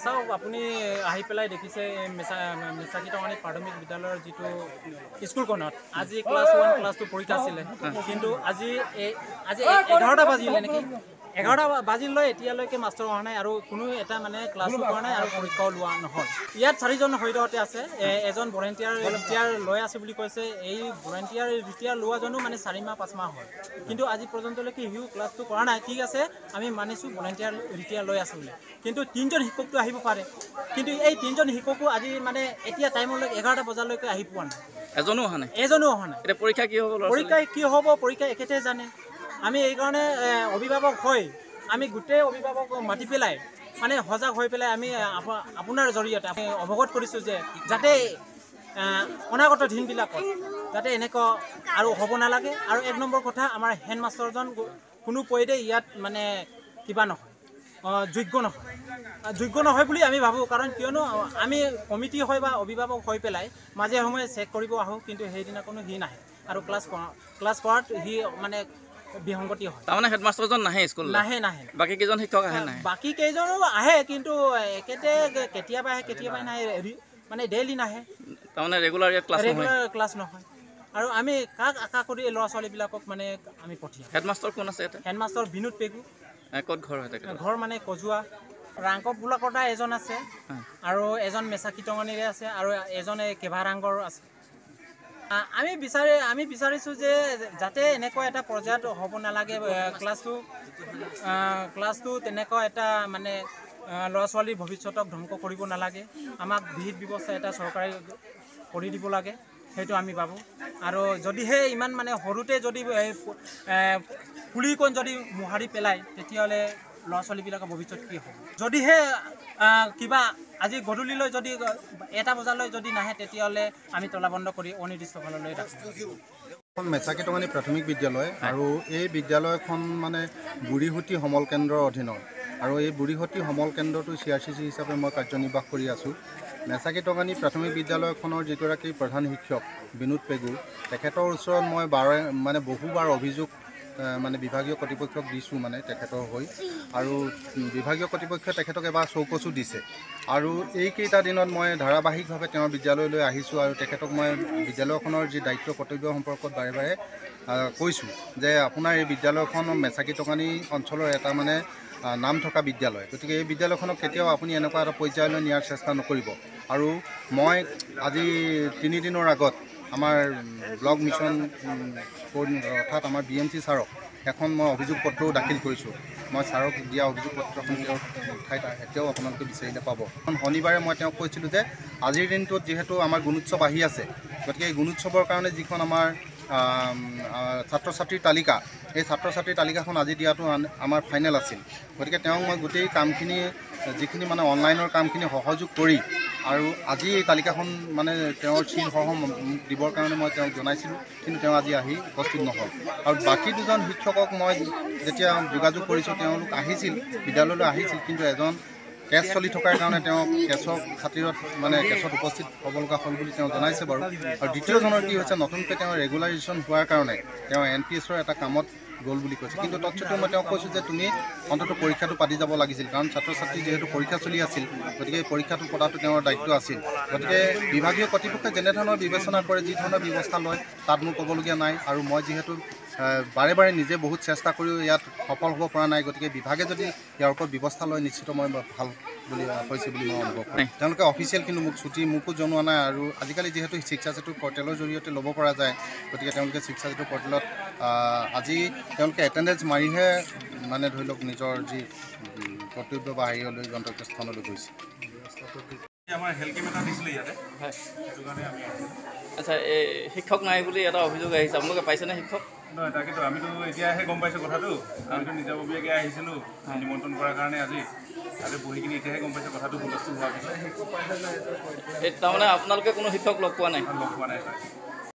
চাওক আপুনি আহি পেলাই দেখিছে মেচাকিটঙানী প্ৰাথমিক বিদ্যালয়ৰ যিটো স্কুলখনত আজি ক্লাছ 1 ক্লাছ 2 পৰীক্ষা আছিলে কিন্তু আজি 11টা বাজিলে নেকি 11টা বাজিলৈ এতিয়ালৈকে মাষ্টৰ অহা নাই আৰু কোনো এটা মানে ক্লাছো কৰা নাই আৰু পৰীক্ষাও লোৱা নহ'ল। ইয়াত 4জন সৈতে আছে এজন ভলেণ্টিয়াৰ ৰিটায়াৰ লৈ আছে বুলি কৈছে। এই ভলেণ্টিয়াৰ ৰিটায়াৰ লোৱাজনো মানে 4 মাহ 5 মাহ হ'ল কিন্তু আজি পৰ্যন্তলৈকে সিও ক্লাছটো কৰা নাই। ঠিক আছে আমি মানিছোঁ ভলেণ্টিয়াৰ ৰিটায়াৰ লৈ আছে বুলি কিন্তু 3জন শিক্ষকটো আহিব পাৰে কিন্তু এই 3জন শিক্ষকো আজি মানে এতিয়া টাইমলৈ 11টা বজালৈকে আহি পোৱা নাই। এজনো অহা নাই এতিয়া পৰীক্ষা কি হ'ব পৰীক্ষা একেটাই জানে। আমি এইকাৰণে অভিভাৱক হয় আমি গোটেই অভিভাৱক মাতি পেলাই মানে সজাগ হৈ পেলাই আমি আপোনাৰ জৰিয়তে আমি অৱগত কৰিছোঁ যে যাতে অনাগত দিনবিলাকত যাতে এনেকুৱা আৰু হ'ব নালাগে। আৰু 1 নম্বৰ কথা আমাৰ হেডমাষ্টাৰজন কোনো পধ্যেই ইয়াত মানে কিবা নহয় যোগ্য নহয় বুলি আমি ভাবোঁ। কাৰণ কিয়নো আমি কমিটি হয় বা অভিভাৱক হৈ পেলাই মাজে সময়ে চেক কৰিব আহোঁ কিন্তু সেইদিনাখনো সি নাহে আৰু ক্লাছ কৰাত সি মানে বিসংগতি হয়। তাৰমানে হেডমাষ্টাৰজন নাহে স্কুল নাহে বাকী কেইজন শিক্ষক আহে নাই বাকী কেইজনো আহে কিন্তু কেতিয়াবা আহে কেতিয়াবা নাহে মানে ডেইলি নাহে তাৰমানে ৰেগুলাৰ ক্লাছ নহয়। আৰু আমি কাক আশা কৰি ল'ৰা ছোৱালীবিলাকক মানে আমি পঠিয়াম। হেডমাষ্টাৰ কোন আছে ইয়াতে? হেডমাষ্টাৰ বিনোদ পেগু। ক'ত ঘৰ হয় ঘৰ মানে কজুৱা ৰাংকক বোলাকটা এজন আছে আৰু এজন মেচাকিটঙানীৰে আছে আৰু এজন কেভাৰাংগৰ আছে। আমি বিচাৰিছোঁ যে যাতে এনেকুৱা এটা পৰ্যায়ত হ'ব নালাগে ক্লাছটো তেনেকুৱা এটা মানে ল'ৰা ছোৱালীৰ ভৱিষ্যতক ধ্বংস কৰিব নালাগে। আমাক বিহিত ব্যৱস্থা এটা চৰকাৰে কৰি দিব লাগে সেইটো আমি ভাবোঁ। আৰু যদিহে ইমান মানে সৰুতে যদি পুলিকণ যদি মোহাৰি পেলায় তেতিয়াহ'লে ল'ৰা ছোৱালীবিলাকৰ ভৱিষ্যত কি হ'ব। যদিহে কিবা আজি গধূলিলৈ যদি 1টা বজালৈ যদি নাহে তেতিয়াহ'লে আমি তলাবন্ধ কৰি অনিৰ্দিষ্টকাললৈ ৰাখোঁ। মেচাকিটঙানী প্ৰাথমিক বিদ্যালয় আৰু এই বিদ্যালয়খন মানে বুঢ়ীহুটি সমল কেন্দ্ৰৰ অধীনৰ আৰু এই বুঢ়ীহুটি সমল কেন্দ্ৰটো CRCC হিচাপে মই কাৰ্যনিৰ্বাহ কৰি আছোঁ। মেচাকিটঙানী প্ৰাথমিক বিদ্যালয়খনৰ যিগৰাকী প্ৰধান শিক্ষক বিনোদ পেগু তেখেতৰ ওচৰত মই বহুবাৰ অভিযোগ মানে বিভাগীয় কৰ্তৃপক্ষক দিছোঁ মানে তেখেতৰ হৈ আৰু বিভাগীয় কৰ্তৃপক্ষই তেখেতক এবাৰ চৌকচো দিছে আৰু এইকেইটা দিনত মই ধাৰাবাহিকভাৱে তেওঁৰ বিদ্যালয়লৈ আহিছোঁ আৰু তেখেতক মই বিদ্যালয়খনৰ যি দায়িত্ব কৰ্তব্য সম্পৰ্কত বাৰে বাৰে কৈছোঁ যে আপোনাৰ এই বিদ্যালয়খন মেচাকিটঙানী অঞ্চলৰ এটা মানে নাম থকা বিদ্যালয়, গতিকে এই বিদ্যালয়খনক কেতিয়াও আপুনি এনেকুৱা এটা পৰ্যায়লৈ নিয়াৰ চেষ্টা নকৰিব। আৰু মই আজি 3 দিনৰ আগত আমাৰ ব্লক মিছন অৰ্থাৎ আমাৰ BMC ছাৰক এখন মই অভিযোগ পত্ৰও দাখিল কৰিছোঁ। মই ছাৰক দিয়া অভিযোগ পত্ৰখন তেওঁৰ ঠাইত এতিয়াও আপোনালোকে বিচাৰিলে পাব। শনিবাৰে মই তেওঁক কৈছিলোঁ যে আজিৰ দিনটোত যিহেতু আমাৰ গুণোৎসৱ আহি আছে গতিকে এই গুণোৎসৱৰ কাৰণে যিখন আমাৰ ছাত্ৰ ছাত্ৰীৰ তালিকা এই ছাত্ৰ ছাত্ৰীৰ তালিকাখন আজি দিয়াটো আমাৰ ফাইনেল আছিল। গতিকে তেওঁক মই গোটেই কামখিনি যিখিনি মানে অনলাইনৰ কামখিনি সহযোগ কৰি আৰু আজি এই তালিকাখন মানে তেওঁৰ চিনসহ দিবৰ কাৰণে মই তেওঁক জনাইছিলোঁ কিন্তু তেওঁ আজি আহি উপস্থিত নহ'ল। আৰু বাকী 2জন শিক্ষকক মই যেতিয়া যোগাযোগ কৰিছোঁ তেওঁলোক আহিছিল বিদ্যালয়লৈ আহিছিল কিন্তু এজন কেছ চলি থকাৰ কাৰণে তেওঁ কেছৰ খাতিৰত মানে কেছত উপস্থিত হ'ব লগা হ'ল বুলি তেওঁ জনাইছে বাৰু। আৰু দ্বিতীয়জনৰ কি হৈছে নতুনকৈ তেওঁ ৰেগুলাৰাইজেশ্যন হোৱাৰ কাৰণে তেওঁ NPSৰ এটা কামত গ'ল বুলি কৈছে কিন্তু তৎসত্ত্বেও মই তেওঁক কৈছোঁ যে তুমি অন্ততঃ পৰীক্ষাটো পাতি যাব লাগিছিল কাৰণ ছাত্ৰ ছাত্ৰী যিহেতু পৰীক্ষা চলি আছিল গতিকে পৰীক্ষাটো পতাটো তেওঁৰ দায়িত্ব আছিল। গতিকে বিভাগীয় কৰ্তৃপক্ষই যেনেধৰণৰ বিবেচনা কৰে যি ধৰণৰ ব্যৱস্থা লয় তাত মোৰ ক'বলগীয়া নাই। আৰু মই যিহেতু বাৰে বাৰে নিজে বহুত চেষ্টা কৰিও ইয়াত সফল হ'ব পৰা নাই গতিকে বিভাগে যদি ইয়াৰ ওপৰত ব্যৱস্থা লয় নিশ্চিত মই ভাল বুলি হৈছে বুলি মই অনুভৱ কৰোঁ। তেওঁলোকে অফিচিয়েল কিন্তু মোকো জনোৱা নাই আৰু আজিকালি যিহেতু শিক্ষা সেতু পৰ্টেলৰ জৰিয়তে ল'ব পৰা যায় গতিকে তেওঁলোকে শিক্ষা সেতু পৰ্টেলত আজি তেওঁলোকে এটেণ্ডেঞ্চ মাৰিহে মানে ধৰি লওক নিজৰ যি কৰ্তব্য বা হেৰিলৈ গন্তব্যস্থানলৈ গৈছে। আমাৰ হেল্থ কেম্প এটা দিছিলে ইয়াতে সেইটো কাৰণে আমি আচ্ছা এই শিক্ষক নাই বুলি এটা অভিযোগ আহিছে আপোনালোকে পাইছেনে শিক্ষক? নহয় তাকেতো আমিতো এতিয়াহে গম পাইছোঁ কথাটো। আমিতো নিজাববীয়াকৈ আহিছিলোঁ নিমন্ত্ৰণ কৰাৰ কাৰণে আজি বহি কিনি এতিয়াহে গম পাইছোঁ কথাটো হুলস্থুল হোৱাৰ পিছত। তাৰমানে আপোনালোকে কোনো শিক্ষক লগ পোৱা নাই? লগ পোৱা নাই।